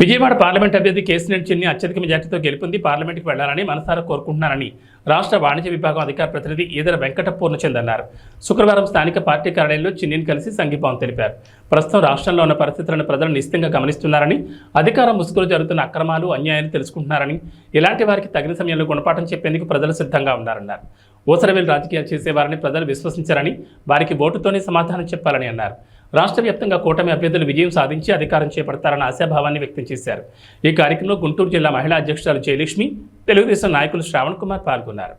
Vijayawada parliament అభ్యర్థి కేసినేని చిన్ని అత్యధిక మెజార్టీతో గెలుపొంది పార్లమెంట్కి వెళ్లాలని మనసారా కోరుకుంటున్నారని రాష్ట్ర వాణిజ్య విభాగం అధికార ప్రతినిధి ఈదర వెంకట పూర్ణచంద్ అన్నారు. శుక్రవారం స్థానిక పార్టీ కార్యాలయంలో చిన్నిని కలిసి సంఘీభావం తెలిపారు. ప్రస్తుతం రాష్ట్రంలో ఉన్న పరిస్థితులను ప్రజలు నిశ్చితంగా గమనిస్తున్నారని, అధికార ముసుగులో జరుగుతున్న అక్రమాలు, అన్యాయాలు తెలుసుకుంటున్నారని, ఇలాంటి వారికి తగిన సమయంలో గుణపాఠం చెప్పేందుకు ప్రజలు సిద్ధంగా ఉన్నారన్నారు. ఊసరవేలు రాజకీయాలు చేసేవారని ప్రజలు విశ్వసించారని, వారికి ఓటుతోనే సమాధానం చెప్పాలని అన్నారు. రాష్ట్ర వ్యాప్తంగా కూటమి అభ్యర్థులు విజయం సాధించి అధికారం చేపడతారన్న ఆశాభావాన్ని వ్యక్తం చేశారు. ఈ కార్యక్రమంలో గుంటూరు జిల్లా మహిళా అధ్యక్షురాలు జయలక్ష్మి, తెలుగుదేశం నాయకులు శ్రావణ్ కుమార్ పాల్గొన్నారు.